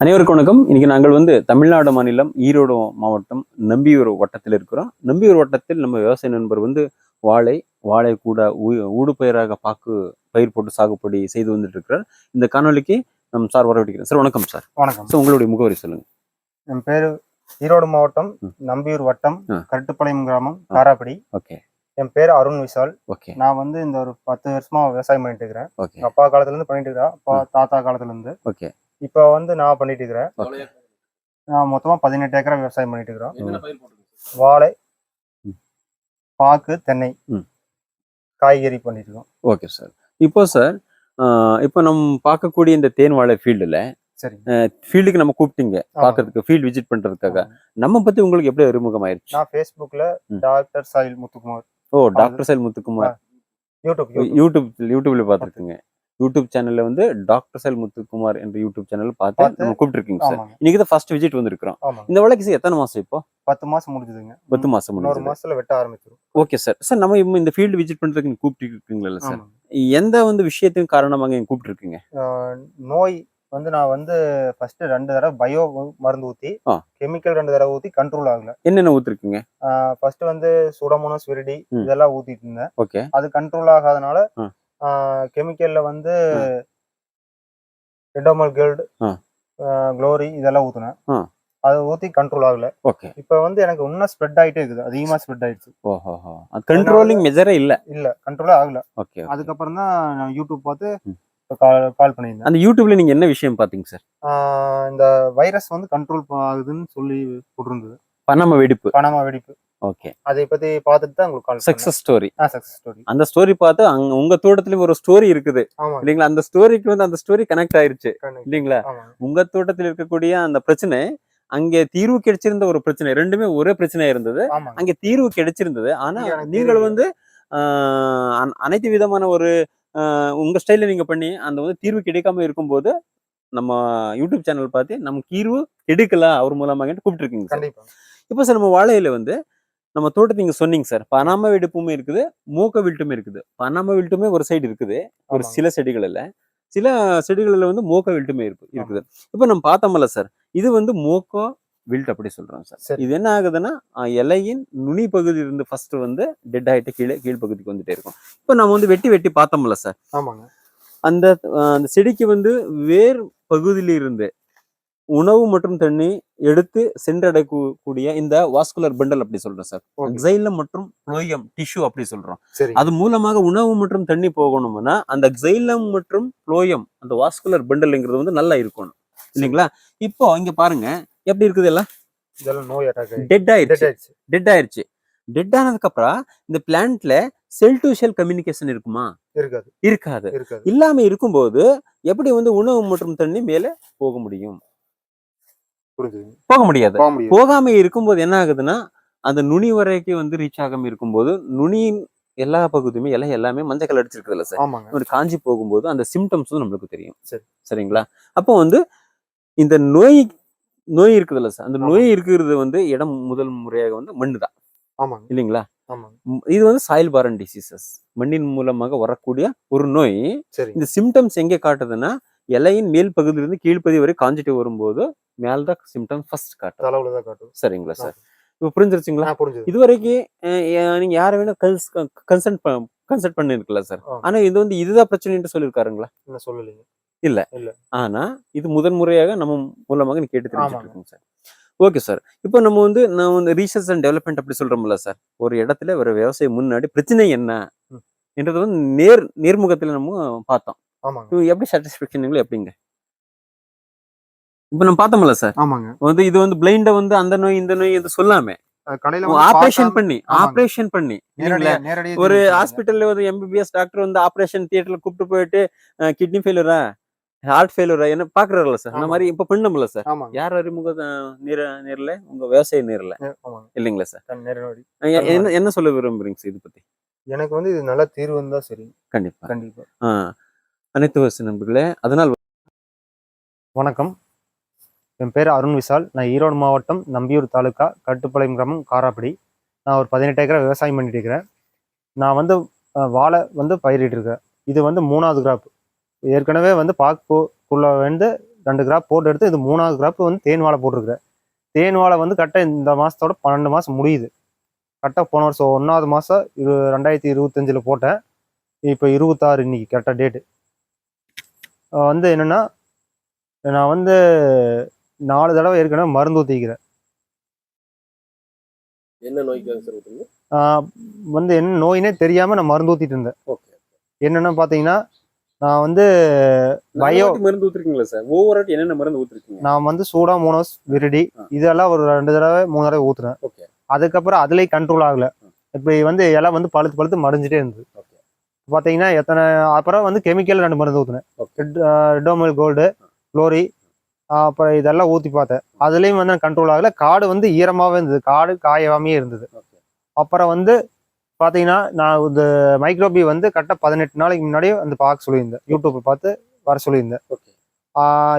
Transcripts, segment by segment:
அனைவருக்கும் வணக்கம். இன்னைக்கு நாங்கள் தமிழ்நாடு மாநிலம் ஈரோடு மாவட்டம் நம்பியூர் வட்டத்தில் இருக்கிறோம். நம்பியூர் வட்டத்தில் நம்ம விவசாய நண்பர் வாழை கூட ஊடுபயிராக பயிர் போட்டு சாகுபடி செய்து வந்துட்டு இருக்கிறார். இந்த காணொலிக்கு நம் சார் வரவேற்கிறேன். சார் வணக்கம். சார் வணக்கம். சார் உங்களுடைய முகவரி சொல்லுங்க. என் பேரு ஈரோடு மாவட்டம் நம்பியூர் வட்டம் கட்டுப்பாளையம் கிராமம் காராப்படி. ஓகே. என் பேர் அருண் விஷால். ஓகே. நான் இந்த ஒரு 10 வருஷமா விவசாயம் பண்ணிட்டு இருக்கிறேன். அப்பா காலத்துல இருந்து பண்ணிட்டு இருக்கிறேன். அப்பா தாத்தா காலத்துல இருந்து. ஓகே. இப்ப நான் பண்ணிட்டு இருக்கிறேன். நான் மொத்தமா 18 ஏக்கரா விவசாயம் பண்ணிட்டு இருக்கிறோம். வாழை, பாக்கு, தென்னை, காய்கறி பண்ணிட்டு இருக்கோம். Okay sir. இப்போ சார் இப்போ நம்ம பார்க்கக்கூடிய இந்த தேன் வாழை ஃபீல்டுல சரி, ஃபீல்டுக்கு நம்ம கூப்பிட்டீங்க பாக்குறதுக்கு, ஃபீல்ட் விசிட் பண்றதுக்காக. நம்ம பத்தி உங்களுக்கு எப்படி அறிமுகம் ஆயிடுச்சு? நான் Facebookல டாக்டர் சாயில் முத்துக்குமார். ஓ, டாக்டர் சாயில் முத்துக்குமார் யூடியூப்ல பாத்துருக்கீங்க. யூடியூப் சேனல்ல டாக்டர் சாயில் முத்துக்குமார் என்ற யூடியூப் சேனல் பார்த்து நம்ம கூப்பிட்டுருக்கீங்க சார். இன்னைக்கு தான் ஃபர்ஸ்ட் விசிட் வந்திருக்கிறோம். இந்த வழக்கு எத்தனை மாசம்? இப்போ 10 மாசம் முடிஞ்சதுங்க. 10 மாசம் முடிஞ்சது. 1 மாசத்துல வெட்ட ஆரம்பிச்சிரும். Okay sir. சார் நம்ம இந்த ஃபீல்டு விசிட் பண்றதுக்கு கூப்பிட்டு இருக்கீங்களா சார்? எந்த விஷயத்துக்கு காரணமாக கூப்பிட்டு இருக்கீங்க? நோய் நான் ஃபர்ஸ்ட் 2 தடவை பயோ மருந்து ஊத்தி, கெமிக்கல் 2 தடவை ஊத்தி கண்ட்ரோல் ஆகல. என்னென்ன ஊத்திருக்கீங்க? ஃபர்ஸ்ட் சூடோமோனாஸ் விரிடி இதெல்லாம் ஊத்திட்டு இருந்தேன். ஓகே. அது கண்ட்ரோல் ஆகாதனால கெமிக்கல்ல எண்டோமல் கோல்டு, க்ளோரி இதெல்லாம் ஊத்துனேன். அது ஊத்தி கண்ட்ரோல் ஆகல. ஓகே. இப்ப எனக்கு இன்னும் ஸ்ப்ரெட் ஆயிட்டே இருக்குது. அதிகமா ஸ்ப்ரெட் ஆயிடுச்சு. ஓஹோ. அது கண்ட்ரோலிங் மெஷரே இல்ல கண்ட்ரோலே ஆகல. ஓகே. அதுக்கப்புறம் தான் நான் யூடியூப் பார்த்து கால் பண்ணியிருந்தேன். அந்த யூடியூப்ல நீங்க என்ன விஷயம் பாத்தீங்க சார்? இந்த வைரஸ் கண்ட்ரோல் ஆகுதுன்னு சொல்லி போட்டிருந்தது. பனாமா வெடிப்பு. ஓகே. அதை பத்தி பார்த்துட்டு தான் உங்களுக்கு call. Success story. Success story. அந்த ஸ்டோரி பார்த்து உங்க தோட்டத்துல ஒரு ஸ்டோரி இருக்குது இல்லீங்களா? அந்த ஸ்டோரிக்கு அந்த ஸ்டோரி கனெக்ட் ஆயிருச்சு இல்லீங்களா? உங்க தோட்டத்தில் இருக்கக்கூடிய அந்த பிரச்சனை அங்கே தீர்வு கிடைச்சிருந்த ஒரு பிரச்சனை, ரெண்டுமே ஒரே பிரச்சனையா இருந்தது. அங்கே தீர்வு கிடைச்சிருந்தது. ஆனா நீங்கள் அனைத்து விதமான ஒரு உங்க ஸ்டைல நீங்க பண்ணி அந்த தீர்வு கிடைக்காம இருக்கும்போது நம்ம யூடியூப் சேனல் பார்த்து நம்ம தீர்வு எடுக்கலாம் அவர் மூலமாக கூப்பிட்டு இருக்கீங்க சார். இப்போ சார் நம்ம வாழையில நம்ம தோட்டத்தை நீங்க சொன்னீங்க சார், பனாமா வெடிப்புமே இருக்குது, மூக்க வில்ட்டுமே இருக்குது. பனாமா வில்ட்டுமே ஒரு சைடு இருக்குது, ஒரு சில செடிகள்ல மூக்க வில்ட்டுமே இருக்குது. இப்போ நம்ம பார்த்தோம்ல சார், இது மூக்கோ வில்ட் அப்படி சொல்றோம் சார். இது என்ன ஆகுதுன்னா இலையின் நுனி பகுதி இருந்து ஃபர்ஸ்ட் டெட் ஆயிட்டு கீழ் பகுதிக்கு வந்துட்டே இருக்கும். இப்போ நம்ம வெட்டி பார்த்தோம்ல சார், அந்த செடிக்கு வேர் பகுதியில இருந்து உணவு மற்றும் தண்ணி எடுத்து சென்றடையக்கூடிய இந்த வாஸ்குலர் பண்டல் அப்படி சொல்றோம் சார். எக்ஸைலம் மற்றும் புளோயம் டிஷ்யூ அப்படி சொல்றோம். அது மூலமாக உணவு மற்றும் தண்ணி போகணும்னா அந்த எக்ஸைலம் மற்றும் புளோயம் அந்த வாஸ்குலர் பண்டல்ங்கிறது நல்லா இருக்கணும் இல்லைங்களா? இப்போ இங்க பாருங்க எப்படி இருக்குது, எல்லாம் டெட் ஆயிடுச்சு. டெட் ஆனதுக்கு அப்புறம் இந்த பிளான்ட்ல செல் டு செல் கம்யூனிகேஷன் இருக்குமா? இருக்காது. இல்லாம இருக்கும்போது எப்படி உணவு மற்றும் தண்ணி மேல போக முடியும்? போக முடியாது. போகாம இருக்கும்போது என்ன ஆகுதுன்னா அந்த நுனி வரைக்கும் ரீச் ஆகாம இருக்கும்போது நுனியின் எல்லா பகுதியுமே எல்லாமே மஞ்சள் கலர் அடிச்சிருக்குதுல்ல சார், காஞ்சி போகும்போது அந்த சிம்டம்ஸ் நம்மளுக்கு தெரியும். சரிங்களா? அப்போ இந்த நோய் இருக்குதுல்ல சார், அந்த நோய் இருக்கிறது இடம் முதல் முறையாக மண்ணு தான் இல்லைங்களா? இது சாயில் பாரன் டிசீசஸ், மண்ணின் மூலமாக வரக்கூடிய ஒரு நோய். இந்த சிம்டம்ஸ் எங்க காட்டுதுன்னா இலையின் மேல் பகுதியிலிருந்து கீழ்ப்பகுதி வரை காஞ்சிட்டு வரும்போது மேல்தான் சிம்டம்ஸ் ஃபர்ஸ்ட் காட்டும். சரிங்களா சார்? இப்போ புரிஞ்சிருச்சுங்களா? இதுவரைக்கும் நீங்க யாரை வேணா கன்சல்ட் பண்ணிருக்கல சார். ஆனா இதுதான் பிரச்சனை சொல்லிருக்காருங்களா? இல்ல. ஆனா இது முதல் முறையாக நம்ம மூலமாக நீ கேட்டு தெரிஞ்சுட்டு இருக்கோங்க சார். Okay sir. இப்போ நான் ரீசர்ச் அண்ட் டெவலப்மெண்ட் அப்படி சொல்றோம்ல சார், ஒரு இடத்துல ஒரு விவசாயம் முன்னாடி பிரச்சனை என்ன என்றது நேர்முகத்துல நம்ம பார்த்தோம். எப்படி சாட்டிஸ்பேக்ஷன் எப்படிங்க? இப்ப நம்ம பார்த்தோம்ல சார், இது பிளைண்ட அந்த நோய் இந்த நோய் இது சொல்லாம ஆபரேஷன் பண்ணி ஒரு ஹாஸ்பிட்டல்ல MBBS டாக்டர் ஆபரேஷன் தியேட்டர்ல கூப்பிட்டு போயிட்டு கிட்னி ஃபெயிலியரா ஹார்ட் ஃபெயிலியரா என்ன பாக்குறாருல்ல சார், அந்த மாதிரி இப்ப பண்ணோம்ல சார். யார் அறிமுக நேர்ல உங்க விவசாய நேர்ல இல்லைங்களா சார்? என்ன சொல்ல விரும்புறீங்க சார் இது பத்தி? எனக்கு இது நல்ல தீர்வு தான். சரி, கண்டிப்பா. அனைத்து விவசாய நண்பர்களே, அதனால் வணக்கம். என் பேர் அருண் விஷால். நான் ஈரோடு மாவட்டம் நம்பியூர் தாலுக்கா கட்டுப்பாளையம் கிராமம் காராப்படி. நான் ஒரு 18 ஏக்கரா விவசாயம் பண்ணிட்டு இருக்கிறேன். நான் வாழை பயிரிட்டு இருக்கேன். இது 3வது கிராப். ஏற்கனவே பாக்குள்ள 2 கிராப் போட்டு எடுத்து இது 3வது கிராப் வந்து தேன் வாழை போட்டிருக்கிறேன். தேன் வாழை வந்து கரெக்டாக இந்த மாதத்தோட 12 மாதம் முடியுது. கரெக்டாக போன வருஷம் 1வது மாதம் 2025 போட்டேன். இப்போ 26 இன்னைக்கு கரெக்டாக டேட்டு. வந்து என்னென்னா நான் வந்து 4 தடவை ஏற்கனவே மருந்து ஊற்றிக்கிறேன். என்ன நோய்க்காக சார் ஊத்துறீங்க? வந்து என்ன நோயினே தெரியாமல் நான் மருந்து ஊற்றிட்டு இருந்தேன். ஓகே. என்னென்னு பார்த்தீங்கன்னா நான் வந்து பயோ மருந்து ஊத்துறீங்களா சார்? ஒவ்வொரு வாட்டி என்னென்ன மருந்து ஊத்துறீங்க? நான் வந்து சூடாமோனோஸ், விரிடி இதெல்லாம் ஒரு 2 தடவை 3 தடவை ஊத்துனேன். ஓகே. அதுக்கப்புறம் அதுலேயும் கண்ட்ரோல் ஆகலை. இப்படி வந்து இலை வந்து பழுத்து பழுத்து மடிஞ்சிட்டே இருந்தது. ஓகே. பார்த்தீங்கன்னா அப்புறம் வந்து கெமிக்கல் 2 மருந்து ஊற்றுனேன். ரெட்டோமில் கோல்டு, குளோரி, அப்புறம் இதெல்லாம் ஊற்றி பார்த்தேன். அதுலேயும் வந்து கண்ட்ரோல் ஆகலை. காடு வந்து ஈரமாகவே இருந்தது, காடு காயாமே இருந்தது. அப்புறம் வந்து பார்த்தீங்கன்னா நான் இந்த மைக்ரோபி வந்து கரெக்டாக 18 நாளைக்கு முன்னாடியே வந்து பார்க்க சொல்லியிருந்தேன். யூடியூப் பார்த்து வர சொல்லியிருந்தேன்.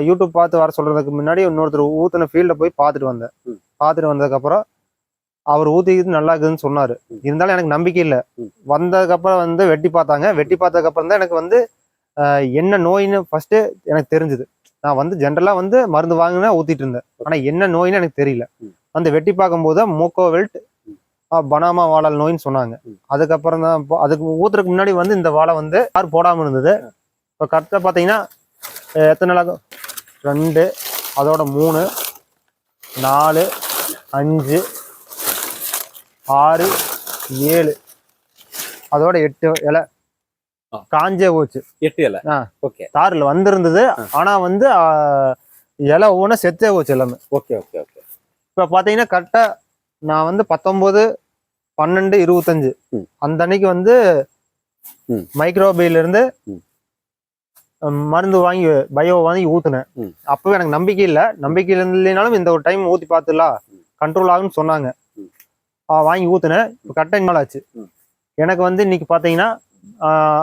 யூடியூப் பார்த்து வர சொல்கிறதுக்கு முன்னாடி இன்னொருத்தர் ஊற்றின ஃபீல்டில் போய் பார்த்துட்டு வந்தேன். பார்த்துட்டு வந்ததுக்கப்புறம் அவர் ஊற்றிக்கிட்டு நல்லா இருக்குதுன்னு சொன்னார். இருந்தாலும் எனக்கு நம்பிக்கை இல்லை. வந்ததுக்கப்புறம் வந்து வெட்டி பார்த்தாங்க. வெட்டி பார்த்ததுக்கப்புறம் தான் எனக்கு வந்து என்ன நோயின்னு ஃபஸ்ட்டு எனக்கு தெரிஞ்சுது. நான் வந்து ஜென்ரலாக வந்து மருந்து வாங்கினா ஊற்றிட்டு இருந்தேன். ஆனால் என்ன நோயின்னு எனக்கு தெரியல. வந்து வெட்டி பார்க்கும்போது மூக்கோவெல்ட் பனாமா வாழல் நோயின்னு சொன்னாங்க. அதுக்கப்புறம் தான் அதுக்கு ஊத்துறதுக்கு முன்னாடி வந்து இந்த வாழை வந்து யார் போடாமல் இருந்தது. இப்போ கரெக்டாக பார்த்தீங்கன்னா எத்தனை நாளாக 2 அதோட 3 4 5 6 7 அதோட 8 இலை காஞ்சே போச்சு. 8 இலை. ஓகே. தாரில் வந்திருந்தது. ஆனால் வந்து இலை ஒவ்வொன்றும் செத்தே போச்சு எல்லாமே. Okay okay okay. இப்போ பார்த்தீங்கன்னா கரெக்டாக நான் வந்து 19/12/25 அந்த அன்னைக்கு வந்து மைக்ரோபியிலிருந்து மருந்து வாங்கி பயோ வாங்கி ஊத்துனேன். அப்பவே எனக்கு நம்பிக்கை இல்லை. நம்பிக்கை இல்லைனாலும் இந்த ஒரு டைம் ஊற்றி பார்த்துலாம் கண்ட்ரோல் ஆகுன்னு சொன்னாங்க. வாங்கி ஊத்துனேன். இப்போ கரெக்டாக நாள் ஆச்சு. எனக்கு வந்து இன்னைக்கு பார்த்தீங்கன்னா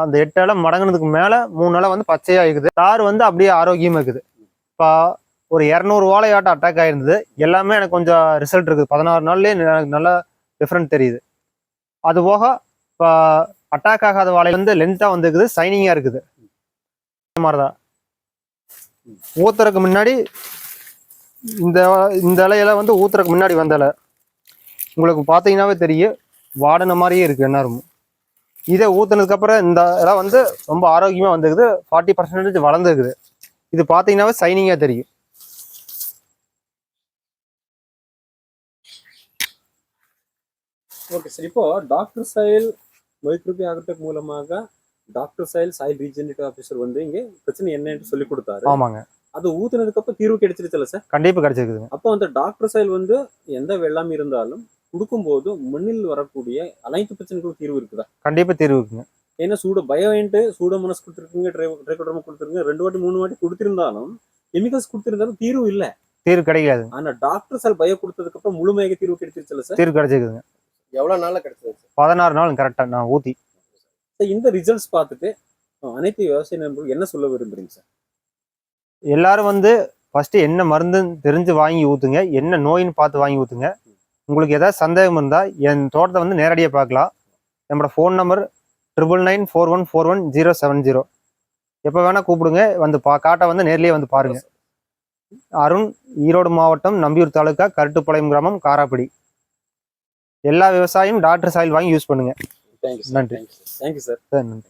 அந்த 8 இலை மடங்குனதுக்கு மேலே 3 இலை வந்து பச்சையாக இருக்குது. தார் வந்து அப்படியே ஆரோக்கியமாக இருக்குது. இப்போ ஒரு 200 வாழையாட்டம் அட்டாக் ஆயிருந்தது. எல்லாமே எனக்கு கொஞ்சம் ரிசல்ட் இருக்குது. 16 நாள்லேயே எனக்கு நல்லா டிஃப்ரெண்ட் தெரியுது. அது போக இப்போ அட்டாக் ஆகாத வாழை வந்து லென்த்தாக வந்துருக்குது, சைனிங்காக இருக்குது. இந்த மாதிரி தான் ஊத்துறதுக்கு முன்னாடி இந்த இலையெல்லாம் வந்து ஊத்துறதுக்கு முன்னாடி வந்த இலை உங்களுக்கு பார்த்தீங்கன்னாவே தெரியும், வாடின மாதிரியே இருக்குது எந்நேரம். இதை ஊற்றுனதுக்கப்புறம் இந்த இலை வந்து ரொம்ப ஆரோக்கியமாக வந்துருக்குது. 40% வளர்ந்துருக்குது. இது பார்த்தீங்கன்னாவே சைனிங்காக தெரியும். Okay sir. இப்போ டாக்டர் சாயில் மைக்ரோபி அகடெக் மூலமாக டாக்டர் சாயில் ரீஜெனரேட்டிவ் ஆஃபீஸர் வந்து இங்கே பிரச்சனை என்னன்னு சொல்லி கொடுத்தாரு. ஆமாங்க. அது ஊத்துனதுக்கு அப்புறம் தீர்வு கிடைச்சிருச்சுல்ல சார்? கண்டிப்பாக கிடைச்சிருக்குதுங்க. அப்போ அந்த டாக்டர் சாயில் வந்து எந்த வெள்ளம் இருந்தாலும் கொடுக்கும்போது மண்ணில் வரக்கூடிய அனைத்து பிரச்சனைகளும் தீர்வு இருக்குதா? கண்டிப்பாக தீர்வு இருக்குங்க. ஏன்னா பயோன்ட்டு சூடோமோனாஸ் கொடுத்துருக்கீங்க, ட்ரைகோடர்மா கொடுத்துருக்கீங்க, 2 வாட்டி 3 வாட்டி கொடுத்திருந்தாலும் கெமிக்கல்ஸ் கொடுத்திருந்தாலும் தீர்வு இல்லை. தீர்வு கிடைக்காது. ஆனா டாக்டர் சாயில் பயோ கொடுத்ததுக்கு அப்புறம் முழுமையாக தீர்வு கிடைச்சிருச்சுல்ல சார்? தீர்வு கிடைச்சிருக்குதுங்க. எவ்வளவு நாள்ல கிடைச்சது? 16 நாள் கரெக்டா நான் ஊத்தி. இந்த ரிசல்ட்ஸ் பார்த்துட்டு அனைத்து விவசாய நண்பர்கள் என்ன சொல்ல விரும்புறீங்க சார்? எல்லாரும் வந்து ஃபர்ஸ்ட் என்ன மருந்துன்னு தெரிஞ்சு வாங்கி ஊத்துங்க. என்ன நோயின்னு பார்த்து வாங்கி ஊத்துங்க. உங்களுக்கு ஏதாவது சந்தேகம் இருந்தா என் தோட்டத்தை வந்து நேரடியாக பார்க்கலாம். என்னோட ஃபோன் நம்பர் 9994141070. எப்போ வேணா கூப்பிடுங்க. வந்து காட்டை வந்து நேர்லயே வந்து பாருங்க. அருண், ஈரோடு மாவட்டம், நம்பியூர் தாலுக்கா, கருட்டுப்பாளையம் கிராமம், காராப்படி. எல்லா விவசாயியும் டாக்டர் சாயில் வாங்கி யூஸ் பண்ணுங்க. நன்றி. Thank you sir. நன்றி.